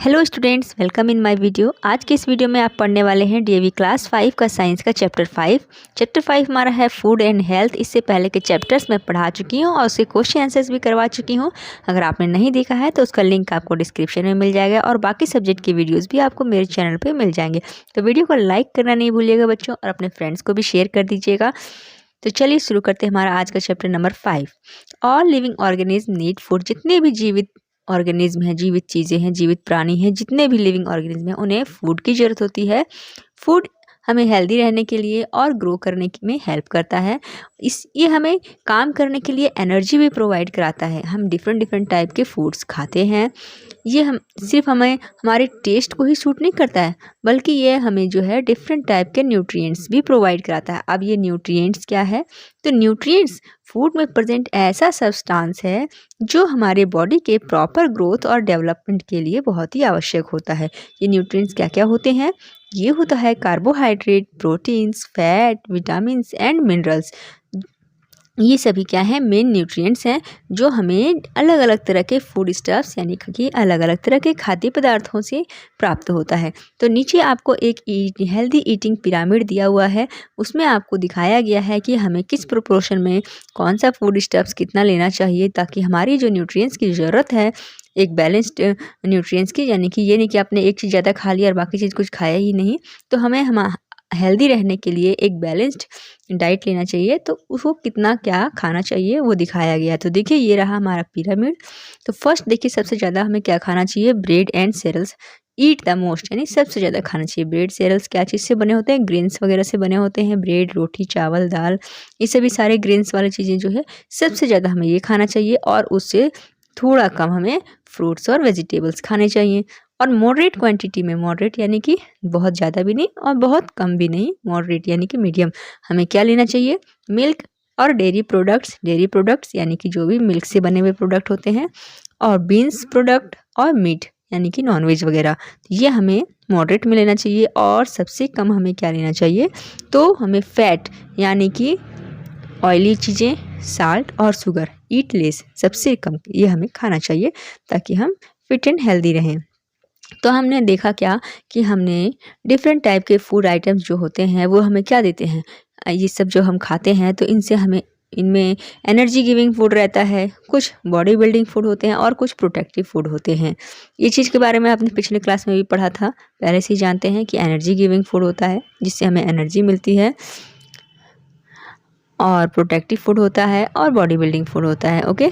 Hello students, welcome in my video. आज के इस वीडियो में आप पढ़ने वाले हैं डीएवी क्लास 5 का साइंस का चैप्टर 5। चैप्टर 5 हमारा है फूड एंड हेल्थ। इससे पहले के चैप्टर्स मैं पढ़ा चुकी हूं और उसके क्वेश्चन आंसर्स भी करवा चुकी हूं। अगर आपने नहीं देखा है तो उसका लिंक आपको डिस्क्रिप्शन में मिल जाएगा और बाकी सब्जेक्ट की वीडियोज़ भी आपको मेरे चैनल पर मिल जाएंगे। तो वीडियो को लाइक करना नहीं भूलिएगा बच्चों, और अपने फ्रेंड्स को भी शेयर कर दीजिएगा। तो चलिए शुरू करते हैं हमारा आज का chapter number 5। All living organism need food. जितने भी जीवित ऑर्गेनिज्म हैं, जीवित चीज़ें हैं, जीवित प्राणी हैं, जितने भी लिविंग ऑर्गेनिज्म हैं, उन्हें फूड की ज़रूरत होती है। फूड हमें हेल्दी रहने के लिए और ग्रो करने में हेल्प करता है। ये हमें काम करने के लिए एनर्जी भी प्रोवाइड कराता है। हम डिफरेंट डिफरेंट टाइप के फूड्स खाते हैं। ये हम सिर्फ हमें हमारे टेस्ट को ही सूट नहीं करता है, बल्कि ये हमें जो है डिफरेंट टाइप के न्यूट्रिएंट्स भी प्रोवाइड कराता है। अब ये न्यूट्रिएंट्स क्या है? तो न्यूट्रिएंट्स फूड में प्रेजेंट ऐसा सब्सटेंस है जो हमारे बॉडी के प्रॉपर ग्रोथ और डेवलपमेंट के लिए बहुत ही आवश्यक होता है। ये न्यूट्रिएंट्स क्या क्या होते हैं? ये होता है carbohydrate, proteins, fat, vitamins and minerals. ये सभी क्या है? मेन न्यूट्रिएंट्स हैं जो हमें अलग अलग तरह के फूड स्टफ्स यानी कि अलग अलग तरह के खाद्य पदार्थों से प्राप्त होता है। तो नीचे आपको एक हेल्दी ईटिंग पिरामिड दिया हुआ है। उसमें आपको दिखाया गया है कि हमें किस प्रोपोर्शन में कौन सा फूड स्टफ्स कितना लेना चाहिए, ताकि हमारी जो न्यूट्रिएंट्स की ज़रूरत है एक बैलेंस्ड न्यूट्रिएंट्स की, यानी कि ये नहीं कि आपने एक चीज़ ज़्यादा खा लिया और बाकी चीज़ कुछ खाया ही नहीं। तो हमें हम हेल्दी रहने के लिए एक बैलेंस्ड डाइट लेना चाहिए। तो उसको कितना क्या खाना चाहिए वो दिखाया गया। तो देखिए ये रहा हमारा पिरामिड। तो फर्स्ट देखिए सबसे ज़्यादा हमें क्या खाना चाहिए? Bread and cereals. Eat the most, यानी सबसे ज़्यादा खाना चाहिए। ब्रेड सेरेल्स क्या चीज़ से बने होते हैं? ग्रेन्स वगैरह से बने होते हैं। ब्रेड, रोटी, चावल, दाल, ये सभी सारे ग्रेन्स वाली चीज़ें जो है सबसे ज़्यादा हमें ये खाना चाहिए। और उससे थोड़ा कम हमें फ्रूट्स और वेजिटेबल्स खाने चाहिए। और मॉडरेट क्वांटिटी में, मॉडरेट यानी कि बहुत ज़्यादा भी नहीं और बहुत कम भी नहीं, मॉडरेट यानी कि मीडियम, हमें क्या लेना चाहिए? मिल्क और डेयरी प्रोडक्ट्स। डेयरी प्रोडक्ट्स यानी कि जो भी मिल्क से बने हुए प्रोडक्ट होते हैं, और बीन्स प्रोडक्ट और मीट यानी कि नॉनवेज वगैरह, ये हमें मॉडरेट में लेना चाहिए। और सबसे कम हमें क्या लेना चाहिए? तो हमें फैट यानी कि ऑयली चीज़ें, साल्ट और शुगर, ईट लेस, सबसे कम ये हमें खाना चाहिए ताकि हम फिट एंड हेल्दी रहें। तो हमने देखा क्या कि हमने डिफरेंट टाइप के फूड आइटम्स जो होते हैं वो हमें क्या देते हैं? ये सब जो हम खाते हैं तो इनसे हमें, इनमें एनर्जी गिविंग फूड रहता है, कुछ बॉडी बिल्डिंग फूड होते हैं और कुछ प्रोटेक्टिव फूड होते हैं। ये चीज़ के बारे में आपने पिछले क्लास में भी पढ़ा था, पहले से ही जानते हैं कि एनर्जी गिविंग फूड होता है जिससे हमें एनर्जी मिलती है, और प्रोटेक्टिव फूड होता है, और बॉडी बिल्डिंग फूड होता है। Okay,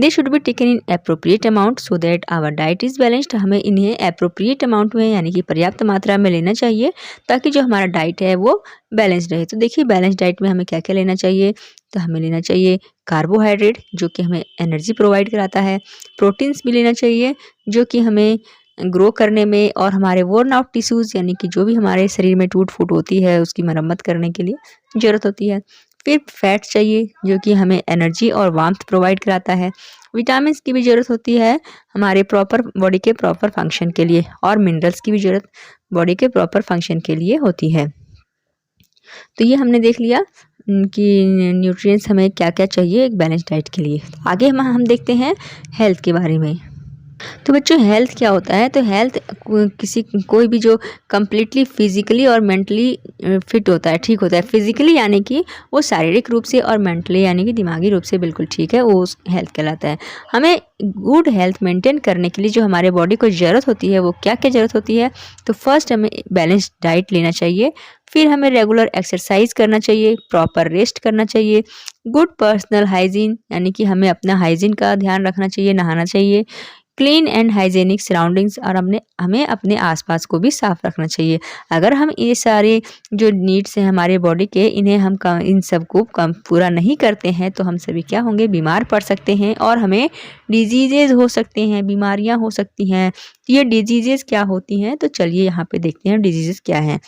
they should be taken in appropriate amount so that our diet is balanced. हमें इन्हें अप्रोप्रिएट अमाउंट में यानी कि पर्याप्त मात्रा में लेना चाहिए ताकि जो हमारा डाइट है वो बैलेंस्ड रहे। तो देखिए बैलेंस डाइट में हमें क्या क्या लेना चाहिए? तो हमें लेना चाहिए कार्बोहाइड्रेट जो कि हमें एनर्जी प्रोवाइड कराता है। प्रोटीन्स भी लेना चाहिए जो कि हमें ग्रो करने में और हमारे वर्न आउट टिश्यूज़ यानी कि जो भी हमारे शरीर में टूट फूट होती है उसकी मरम्मत करने के लिए ज़रूरत होती है। फिर फैट चाहिए जो कि हमें एनर्जी और वार्मथ प्रोवाइड कराता है। विटामिन्स की भी ज़रूरत होती है हमारे प्रॉपर बॉडी के प्रॉपर फंक्शन के लिए, और मिनरल्स की भी ज़रूरत बॉडी के प्रॉपर फंक्शन के लिए होती है। तो ये हमने देख लिया कि न्यूट्रिएंट्स हमें क्या क्या चाहिए एक बैलेंस डाइट के लिए। आगे हम देखते हैं हेल्थ के बारे में। तो बच्चों हेल्थ क्या होता है? तो हेल्थ कोई भी जो कम्प्लीटली फिजिकली और मेंटली फिट होता है, ठीक होता है। फिजिकली यानी कि वो शारीरिक रूप से, और मेंटली यानी कि दिमागी रूप से बिल्कुल ठीक है, वो हेल्थ कहलाता है। हमें गुड हेल्थ मेंटेन करने के लिए जो हमारे बॉडी को ज़रूरत होती है वो क्या क्या ज़रूरत होती है? तो फर्स्ट हमें बैलेंस्ड डाइट लेना चाहिए, फिर हमें रेगुलर एक्सरसाइज करना चाहिए, प्रॉपर रेस्ट करना चाहिए, गुड पर्सनल हाइजीन यानी कि हमें अपना हाइजीन का ध्यान रखना चाहिए, नहाना चाहिए, क्लीन एंड हाइजेनिक सराउंडिंग्स, और हमें अपने आसपास को भी साफ रखना चाहिए। अगर हम ये सारे जो नीड्स हैं हमारे बॉडी के, इन्हें हम इन सब को कम पूरा नहीं करते हैं तो हम सभी क्या होंगे? बीमार पड़ सकते हैं और हमें डिजीजेज हो सकते हैं, बीमारियां हो सकती हैं। ये डिजीजेज क्या होती हैं? तो चलिए यहाँ पे देखते हैं डिजीजेज क्या हैं।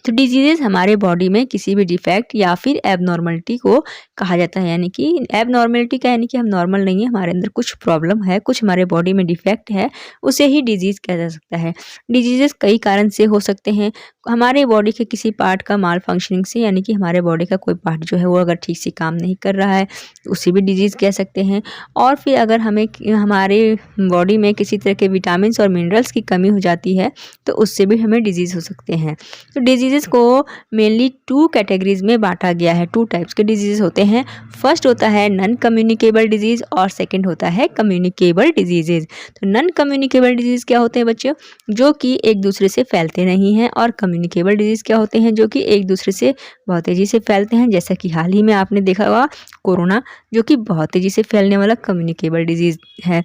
तो डिजीजेज हमारे बॉडी में किसी भी डिफेक्ट या फिर एबनॉर्मलिटी को कहा जाता है, यानी कि एबनॉर्मलिटी का यानी कि हम नॉर्मल नहीं है, हमारे अंदर कुछ प्रॉब्लम है, कुछ हमारे बॉडी में डिफेक्ट है, उसे ही डिजीज़ कहा जा सकता है। डिजीजेस कई कारण से हो सकते हैं। हमारे बॉडी के किसी पार्ट का माल फंक्शनिंग से, यानी कि हमारे बॉडी का कोई पार्ट जो है वो अगर ठीक से काम नहीं कर रहा है उसे भी डिजीज़ कह सकते हैं। और फिर अगर हमें हमारे बॉडी में किसी तरह के विटामिन और मिनरल्स की कमी हो जाती है तो उससे भी हमें डिजीज़ हो सकते हैं। तो डिजीज़ को मेनली 2 कैटेगरीज में बांटा गया है। 2 टाइप्स के डिजीज़ होते हैं। फर्स्ट होता है नॉन कम्युनिकेबल डिजीज़ और सेकंड होता है कम्युनिकेबल डिजीज़ेज। तो नॉन कम्युनिकेबल डिजीज़ क्या होते हैं बच्चों? जो कि एक दूसरे से फैलते नहीं हैं। और कम्युनिकेबल डिजीज़ क्या होते हैं? जो कि एक दूसरे से बहुत तेज़ी से फैलते हैं, जैसा कि हाल ही में आपने देखा होगा कोरोना, जो कि बहुत तेज़ी से फैलने वाला कम्युनिकेबल डिजीज़ है।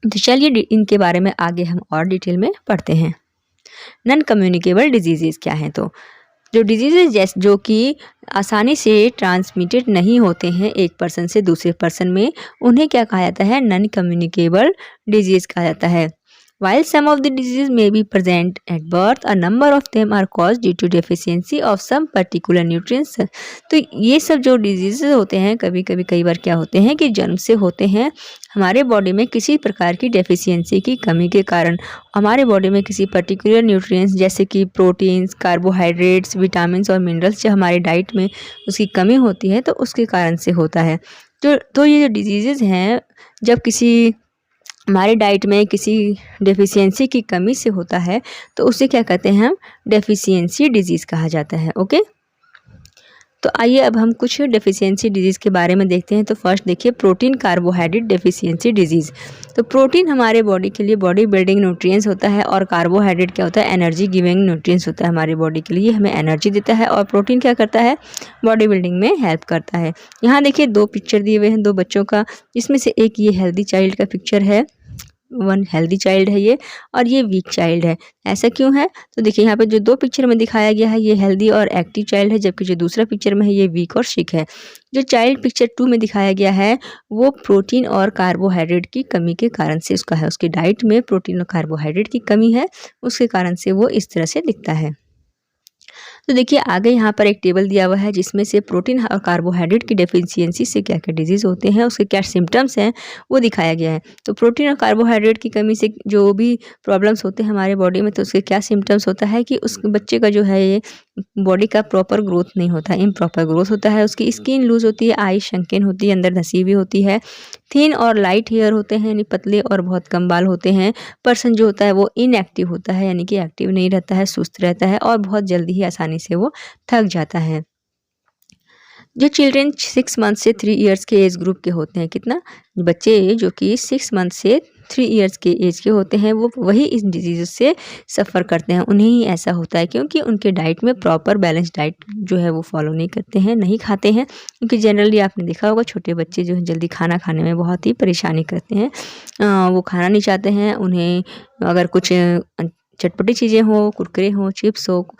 तो चलिए इनके बारे में आगे हम और डिटेल में पढ़ते हैं। नॉन कम्युनिकेबल डिजीज़ेज़ क्या हैं? तो जो डिजीज़ेज जो कि आसानी से ट्रांसमिटेड नहीं होते हैं एक पर्सन से दूसरे पर्सन में, उन्हें क्या कहा जाता है? नॉन कम्युनिकेबल डिजीज़ कहा जाता है। While some of the diseases may be present at birth, a number of them are caused due to deficiency of some particular nutrients। तो ये सब जो डिजीज़ेज होते हैं कई बार क्या होते हैं कि जन्म से होते हैं हमारे बॉडी में किसी प्रकार की डेफिशिएंसी की कमी के कारण। हमारे बॉडी में किसी पर्टिकुलर न्यूट्रिएंट्स जैसे कि प्रोटीन्स, कार्बोहाइड्रेट्स, विटामिन्स और मिनरल्स जो हमारी डाइट में उसकी कमी होती है तो उसके कारण से होता है। तो ये जो डिजीज़ेज हैं जब किसी हमारे डाइट में किसी डेफिशिएंसी की कमी से होता है तो उसे क्या कहते हैं? हम डेफिशिएंसी डिजीज़ कहा जाता है। ओके, तो आइए अब हम कुछ डेफिशिएंसी डिजीज़ के बारे में देखते हैं। तो फर्स्ट देखिए प्रोटीन कार्बोहाइड्रेट डेफिशिएंसी डिजीज़। तो प्रोटीन हमारे बॉडी के लिए बॉडी बिल्डिंग न्यूट्रिएंट्स होता है और कार्बोहाइड्रेट क्या होता है? एनर्जी गिविंग न्यूट्रिएंट्स होता है हमारे बॉडी के लिए, हमें एनर्जी देता है। और प्रोटीन क्या करता है? बॉडी बिल्डिंग में हेल्प करता है। यहाँ देखिए 2 पिक्चर दिए हुए हैं 2 बच्चों का, जिसमें से एक ये हेल्दी चाइल्ड का पिक्चर है, वन हेल्दी चाइल्ड है ये, और ये वीक चाइल्ड है। ऐसा क्यों है? तो देखिए यहाँ पे जो 2 पिक्चर में दिखाया गया है ये हेल्दी और एक्टिव चाइल्ड है, जबकि जो दूसरा पिक्चर में है ये वीक और सिक है। जो चाइल्ड पिक्चर 2 में दिखाया गया है वो प्रोटीन और कार्बोहाइड्रेट की कमी के कारण से उसका है, उसकी डाइट में प्रोटीन और कार्बोहाइड्रेट की कमी है, उसके कारण से वो इस तरह से दिखता है। तो देखिए आगे यहाँ पर एक टेबल दिया हुआ है जिसमें से प्रोटीन और कार्बोहाइड्रेट की डेफिशिएंसी से क्या क्या डिजीज़ होते हैं, उसके क्या सिम्टम्स हैं वो दिखाया गया है। तो प्रोटीन और कार्बोहाइड्रेट की कमी से जो भी प्रॉब्लम्स होते हैं हमारे बॉडी में तो उसके क्या सिम्टम्स होता है कि उस बच्चे का जो है ये बॉडी का प्रॉपर ग्रोथ नहीं होता है, इम्प्रॉपर ग्रोथ होता है, उसकी स्किन लूज होती है, आई शंकिन होती है, अंदर धसी हुई होती है, थिन और लाइट हेयर होते हैं यानी पतले और बहुत कम बाल होते हैं। पर्सन जो होता है वो इनएक्टिव होता है यानी कि एक्टिव नहीं रहता है, सुस्त रहता है और बहुत जल्दी ही आसानी से वो थक जाता है। जो चिल्ड्रेन 6 मंथ से 3 इयर्स के एज ग्रुप के होते हैं, कितना बच्चे जो कि 6 मंथ से 3 इयर्स के एज के होते हैं वो वही इस डिजीज़ से सफ़र करते हैं, उन्हें ही ऐसा होता है क्योंकि उनके डाइट में प्रॉपर बैलेंस डाइट जो है वो फॉलो नहीं करते हैं, नहीं खाते हैं। क्योंकि जनरली आपने देखा होगा छोटे बच्चे जो है जल्दी खाना खाने में बहुत ही परेशानी करते हैं, वो खाना नहीं चाहते हैं। उन्हें अगर कुछ चटपटी चीज़ें हो, कुरकुरे हो, चिप्स हो,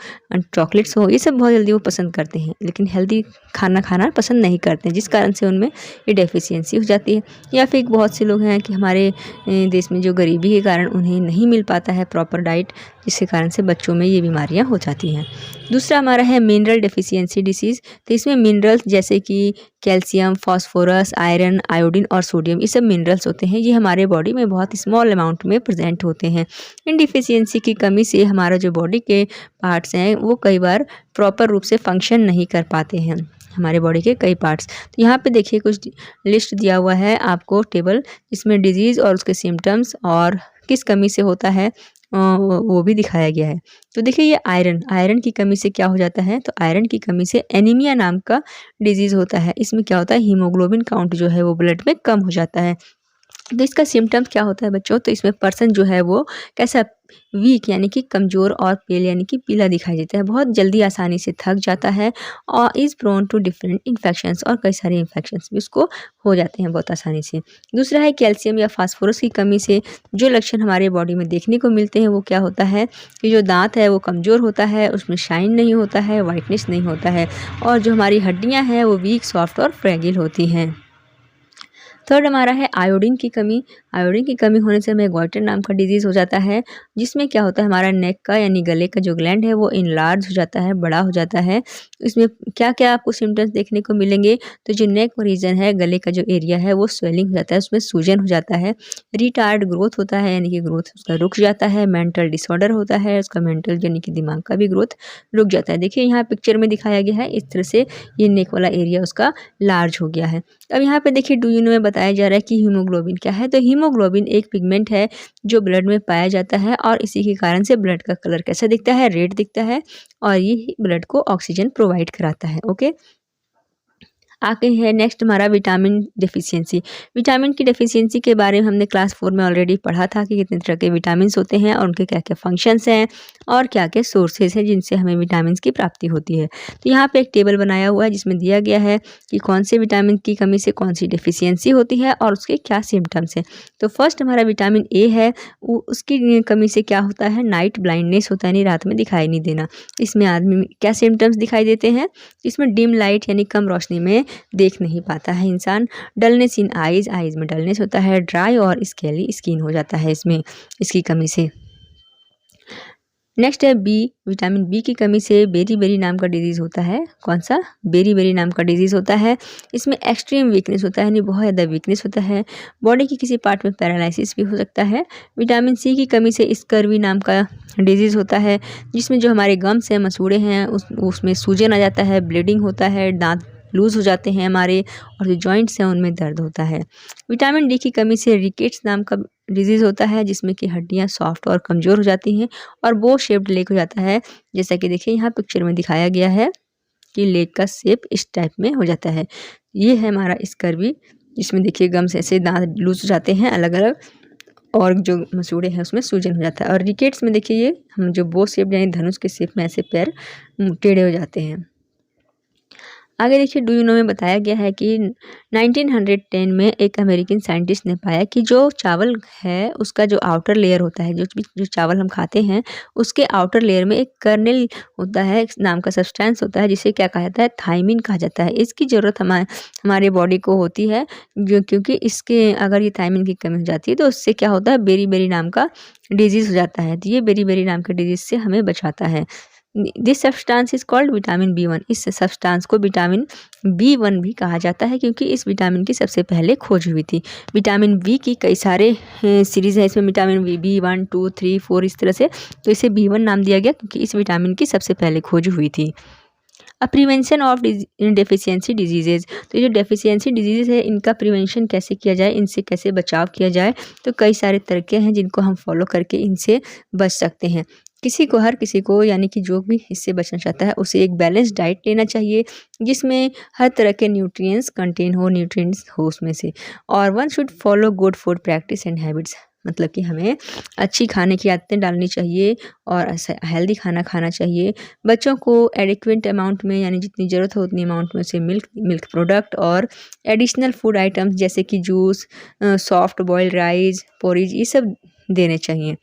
चॉकलेट्स हो, ये सब बहुत जल्दी वो पसंद करते हैं, लेकिन हेल्दी खाना खाना पसंद नहीं करते हैं, जिस कारण से उनमें ये डेफिशिएंसी हो जाती है। या फिर बहुत से लोग हैं कि हमारे देश में जो गरीबी के कारण उन्हें नहीं मिल पाता है प्रॉपर डाइट, जिसके कारण से बच्चों में ये बीमारियां हो जाती हैं। दूसरा हमारा है मिनरल डेफिशिएंसी डिसीज़। तो इसमें मिनरल्स जैसे कि कैल्शियम, फास्फोरस, आयरन, आयोडीन और सोडियम, ये सब मिनरल्स होते हैं, ये हमारे बॉडी में बहुत स्मॉल अमाउंट में प्रेजेंट होते हैं। इन डिफिशियंसी की कमी से हमारा जो बॉडी के पार्ट्स हैं वो कई बार प्रॉपर रूप से फंक्शन नहीं कर पाते हैं, हमारे बॉडी के कई पार्ट्स। तो यहाँ पे देखिए कुछ लिस्ट दिया हुआ है आपको टेबल, जिसमें डिजीज़ और उसके सिम्टम्स और किस कमी से होता है वो भी दिखाया गया है। तो देखिए ये आयरन की कमी से क्या हो जाता है? तो आयरन की कमी से एनीमिया नाम का डिजीज़ होता है। इसमें क्या होता है? हीमोग्लोबिन काउंट जो है वो ब्लड में कम हो जाता है। तो इसका सिम्टम्स क्या होता है बच्चों? तो इसमें पर्सन जो है वो कैसा, वीक यानी कि कमज़ोर और पेल यानी कि पीला दिखाई देता है, बहुत जल्दी आसानी से थक जाता है और is prone to different infections, और कई सारे इन्फेक्शंस भी उसको हो जाते हैं बहुत आसानी से। दूसरा है कैल्शियम या फास्फोरस की कमी से जो लक्षण हमारे बॉडी में देखने को मिलते हैं वो क्या होता है कि जो दांत है वो कमज़ोर होता है, उसमें शाइन नहीं होता है, वाइटनेस नहीं होता है, और जो हमारी हड्डियाँ हैं वो वीक, सॉफ्ट और फ्रेगिल होती हैं। थर्ड हमारा है आयोडीन की कमी। आयोडीन की कमी होने से हमें गॉइटर नाम का डिजीज़ हो जाता है, जिसमें क्या होता है हमारा नेक का यानी गले का जो ग्लैंड है वो इनलार्ज हो जाता है, बड़ा हो जाता है। इसमें क्या-क्या आपको सिम्पटम्स देखने को मिलेंगे, तो जो नेक रीजन है, गले का जो एरिया है वो स्वेलिंग हो जाता है, उसमें सूजन हो जाता है, रिटार्ड ग्रोथ होता है यानी कि ग्रोथ उसका रुक जाता है, मेंटल डिसऑर्डर होता है, उसका मेंटल यानी कि दिमाग का भी ग्रोथ रुक जाता है। देखिए यहाँ पिक्चर में दिखाया गया है, इस तरह से ये नेक वाला एरिया उसका लार्ज हो गया है। अब यहाँ पे देखिए डू यू नो में बताया जा रहा है कि हीमोग्लोबिन क्या है, तो हीमोग्लोबिन एक पिगमेंट है जो ब्लड में पाया जाता है और इसी के कारण से ब्लड का कलर कैसा दिखता है, रेड दिखता है और ये ब्लड को ऑक्सीजन प्रोवाइड कराता है। ओके, आगे है नेक्स्ट हमारा विटामिन डेफिशिएंसी। विटामिन की डेफिशिएंसी के बारे में हमने क्लास 4 में ऑलरेडी पढ़ा था कि कितने तरह के विटामिन्स होते हैं और उनके क्या-क्या फंक्शंस हैं और क्या-क्या सोर्सेज हैं जिनसे हमें विटामिन्स की प्राप्ति होती है। तो यहाँ पे एक टेबल बनाया हुआ है जिसमें दिया गया है कि कौन से विटामिन की कमी से कौन सी डेफिशिएंसी होती है और उसके क्या सिम्पटम्स हैं। तो फर्स्ट हमारा विटामिन ए है, उसकी कमी से क्या होता है, नाइट ब्लाइंडनेस होता है यानी रात में दिखाई नहीं देना। इसमें आदमी क्या सिम्पटम्स दिखाई देते हैं, इसमें डिम लाइट यानी कम रोशनी में देख नहीं पाता है इंसान, डलनेस इन आइज़, आइज़ में डलनेस होता है, ड्राई और स्केली स्किन हो जाता है इसमें इसकी कमी से। नेक्स्ट है बी, विटामिन बी की कमी से बेरी-बेरी नाम का डिजीज़ होता है। कौन सा? बेरी-बेरी नाम का डिजीज़ होता है। इसमें एक्सट्रीम वीकनेस होता है यानी बहुत ज़्यादा वीकनेस होता है। बॉडी की किसी पार्ट में पैरालिसिस भी हो सकता है। विटामिन सी की कमी से स्कर्वी नाम का डिजीज़ होता है, जिसमें जो हमारे गम्स हैं, मसूड़े हैं, उसमें सूजन आ जाता है, ब्लीडिंग होता है, दाँत लूज़ हो जाते हैं हमारे और जो जॉइंट्स हैं उनमें दर्द होता है। विटामिन डी की कमी से रिकेट्स नाम का डिजीज़ होता है, जिसमें कि हड्डियाँ सॉफ्ट और कमज़ोर हो जाती हैं और बो शेप्ड लेग हो जाता है। जैसा कि देखिए यहाँ पिक्चर में दिखाया गया है कि लेग का शेप इस टाइप में हो जाता है। ये है हमारा स्कर्वी, जिसमें देखिए गम्स ऐसे दाँत लूज़ हो जाते हैं अलग-अलग और जो मसूड़े हैं उसमें सूजन हो जाता है। और रिकेट्स में देखिए ये हम जो बो शेप्ड यानी धनुष के शेप में ऐसे पैर टेढ़े हो जाते हैं। आगे देखिए डू यू नो में बताया गया है कि 1910 में एक अमेरिकन साइंटिस्ट ने पाया कि जो चावल है उसका जो आउटर लेयर होता है, जो चावल हम खाते हैं उसके आउटर लेयर में एक कर्नेल होता है, एक नाम का सब्सटेंस होता है जिसे क्या कहा जाता है, थायमिन कहा जाता है। इसकी ज़रूरत हमारे बॉडी को होती है, जो क्योंकि इसके अगर ये थायमिन की कमी हो जाती है तो उससे क्या होता है, बेरी-बेरी नाम का डिजीज़ हो जाता है। तो ये बेरी-बेरी नाम के डिजीज़ से हमें बचाता है। This substance is called vitamin B1. इस सब्सटेंस को विटामिन बी1 भी कहा जाता है क्योंकि इस विटामिन की सबसे पहले खोज हुई थी। विटामिन बी की कई सारे सीरीज़ हैं, इसमें विटामिन बी1, 2, 3, 4 इस तरह से, तो इसे बी1 नाम दिया गया क्योंकि इस विटामिन की सबसे पहले खोज हुई थी। प्रिवेंशन ऑफ डेफिशिएंसी डिजीज़ेज़, तो ये जो डेफिशिएंसी डिजीज़ है इनका प्रिवेंशन कैसे किया जाए, इनसे कैसे बचाव किया जाए, तो कई सारे तरीके हैं जिनको हम फॉलो करके इनसे बच सकते हैं। हर किसी को यानी कि जो भी इससे बचना चाहता है उसे एक बैलेंस्ड डाइट लेना चाहिए जिसमें हर तरह के न्यूट्रिएंट्स हो उसमें से, और one should follow good food practice and habits, मतलब कि हमें अच्छी खाने की आदतें डालनी चाहिए और हेल्दी खाना खाना चाहिए। बच्चों को एडिक्वेट अमाउंट में यानी जितनी ज़रूरत हो उतनी अमाउंट में से मिल्क प्रोडक्ट और एडिशनल फूड आइटम्स जैसे कि juice, soft boiled rice, porridge, ये सब देने चाहिए।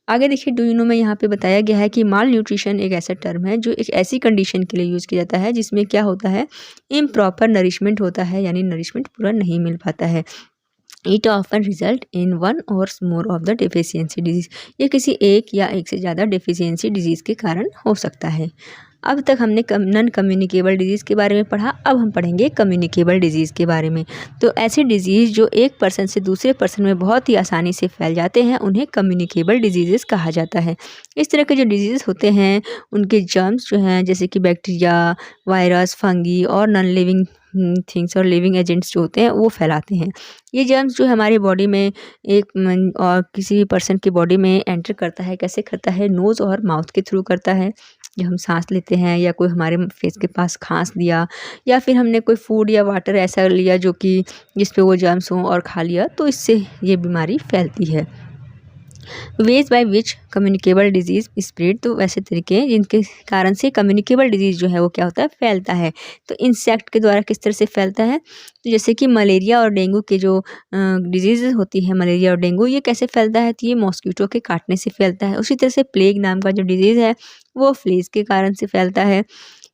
आगे देखिए डू यू नो में यहाँ पे बताया गया है कि माल न्यूट्रिशन एक ऐसा टर्म है जो एक ऐसी कंडीशन के लिए यूज़ किया जाता है जिसमें क्या होता है, इम्प्रॉपर नरिशमेंट होता है यानी नरिशमेंट पूरा नहीं मिल पाता है। It often result in one or more of the deficiency disease, ये किसी एक या एक से ज़्यादा डेफिशिएंसी डिजीज़ के कारण हो सकता है। अब तक हमने नॉन कम्युनिकेबल डिजीज़ के बारे में पढ़ा, अब हम पढ़ेंगे कम्युनिकेबल डिजीज़ के बारे में। तो ऐसे डिजीज़ जो एक पर्सन से दूसरे पर्सन में बहुत ही आसानी से फैल जाते हैं उन्हें कम्युनिकेबल डिजीज़ कहा जाता है। इस तरह के जो डिजीज़ होते हैं उनके जर्म्स जो हैं जैसे कि बैक्टीरिया, वायरस, फंगी और नॉन लिविंग थिंग्स और लिविंग एजेंट्स जो होते हैं वो फैलाते हैं। ये जर्म्स जो हमारे बॉडी में और किसी भी पर्सन की बॉडी में एंटर करता है, कैसे करता है, नोज़ और माउथ के थ्रू करता है। जब हम सांस लेते हैं या कोई हमारे फेस के पास खांस दिया या फिर हमने कोई फूड या वाटर ऐसा लिया जो कि जिस पे वो जर्म्स हों और खा लिया, तो इससे ये बीमारी फैलती है। Veg by which communicable disease spread, तो वैसे तरीके हैं जिनके कारण से कम्युनिकेबल डिजीज़ जो है वो क्या होता है, फैलता है। तो इंसेक्ट के द्वारा किस तरह से फैलता है, तो जैसे कि मलेरिया और डेंगू के जो डिजीज़ होती है, मलेरिया और डेंगू, ये कैसे फैलता है, तो ये मॉस्किटो के काटने से फैलता है। उसी तरह से प्लेग नाम का जो डिजीज़ है वो फ्लीज़ के कारण से फैलता है।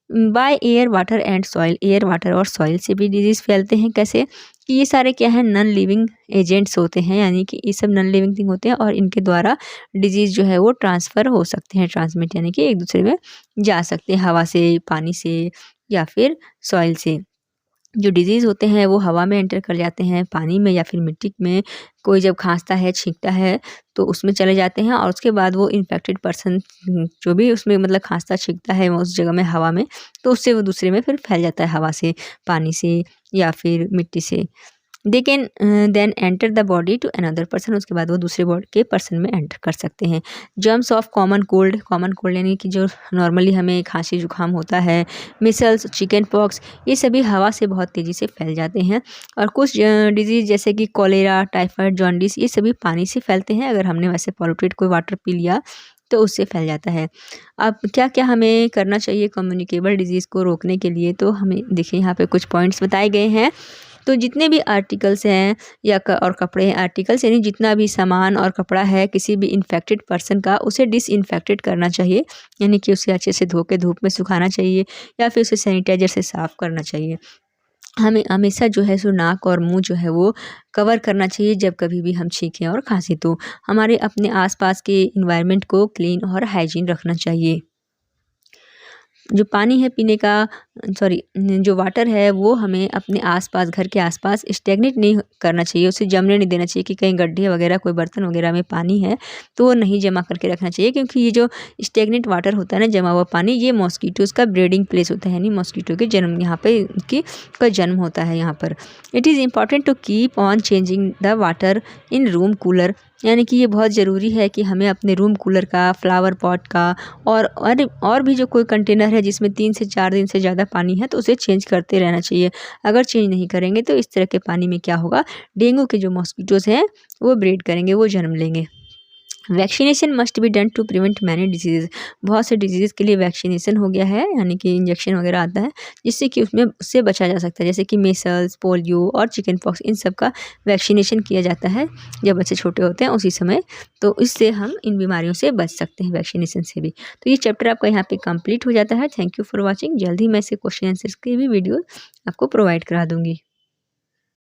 By air, water and soil, air, water और सॉइल से भी डिजीज़ फैलते हैं। कैसे कि ये सारे क्या है, नॉन लिविंग एजेंट्स होते हैं, यानी कि ये सब नॉन लिविंग थिंग होते हैं और इनके द्वारा डिजीज़ जो है वो ट्रांसफ़र हो सकते हैं, ट्रांसमिट यानी कि एक दूसरे में जा सकते हैं, हवा से, पानी से या फिर सॉइल से। जो डिजीज़ होते हैं वो हवा में एंटर कर जाते हैं, पानी में या फिर मिट्टी में। कोई जब खाँसता है, छींकता है तो उसमें चले जाते हैं और उसके बाद वो इन्फेक्टेड पर्सन जो भी उसमें मतलब खाँसता छींकता है उस जगह में, हवा में, तो उससे वो दूसरे में फिर फैल जाता है, हवा से, पानी से या फिर मिट्टी से। They can then enter the body to another person, उसके बाद वो दूसरे बॉडी के पर्सन में एंटर कर सकते हैं। Germs of common cold, common cold यानी कि जो नॉर्मली हमें खांसी जुकाम होता है, मिसल्स, चिकन पॉक्स, ये सभी हवा से बहुत तेज़ी से फैल जाते हैं। और कुछ डिजीज़ जैसे कि कॉलेरा, टाइफाइड, जॉन्डिस, ये सभी पानी से फैलते हैं। अगर हमने वैसे पॉल्यूटेड कोई वाटर पी लिया तो उससे फैल जाता है। अब क्या क्या हमें करना चाहिए कम्युनिकेबल डिजीज़ को रोकने के लिए, तो हमें देखिए यहाँ पे कुछ पॉइंट्स बताए गए हैं। तो जितने भी आर्टिकल्स हैं या और कपड़े हैं, आर्टिकल्स यानी जितना भी सामान और कपड़ा है किसी भी इन्फेक्टेड पर्सन का, उसे डिसइंफेक्टेड करना चाहिए, यानी कि उसे अच्छे से धो के धूप में सुखाना चाहिए या फिर उसे सैनिटाइजर से साफ़ करना चाहिए। हमें हमेशा जो है सो नाक और मुंह जो है वो कवर करना चाहिए जब कभी भी हम छींकें और खांसी, तो हमारे अपने आसपास के इन्वायरमेंट को क्लीन और हाइजीन रखना चाहिए। जो पानी है पीने का, सॉरी, जो वाटर है वो हमें अपने आसपास, घर के आसपास स्टैग्नेट नहीं करना चाहिए, उसे जमने नहीं देना चाहिए कि कहीं गड्ढे वगैरह, कोई बर्तन वगैरह में पानी है तो वो नहीं जमा करके रखना चाहिए, क्योंकि ये जो स्टैग्नेट वाटर होता है ना, जमा हुआ पानी, ये मॉस्किटोज़ का ब्रीडिंग प्लेस होता है, यानी मॉस्किटो के जन्म, यहाँ पे इनकी का जन्म होता है यहाँ पर। It is important to keep on changing the water in room cooler, यानी कि ये बहुत ज़रूरी है कि हमें अपने रूम कूलर का, फ्लावर पॉट का और भी जो कोई कंटेनर है जिसमें 3 से 4 दिन से ज़्यादा पानी है तो उसे चेंज करते रहना चाहिए। अगर चेंज नहीं करेंगे तो इस तरह के पानी में क्या होगा, डेंगू के जो मॉस्किटोज़ हैं वो ब्रीड करेंगे, वो जन्म लेंगे। Vaccination must be done to prevent many diseases, बहुत से डिजीज़ के लिए वैक्सीनेशन हो गया है, यानी कि इंजेक्शन वगैरह आता है जिससे कि उससे बचा जा सकता है, जैसे कि मेसल्स, पोलियो और चिकन पॉक्स, इन सब का वैक्सीनेशन किया जाता है जब बच्चे छोटे होते हैं उसी समय, तो इससे हम इन बीमारियों से बच सकते हैं वैक्सीनेशन से भी। तो ये चैप्टर आपका यहाँ पे कंप्लीट हो जाता है। Thank you for watching. जल्द ही मैं ऐसे क्वेश्चन आंसर्स की भी वीडियो आपको प्रोवाइड करा दूँगी।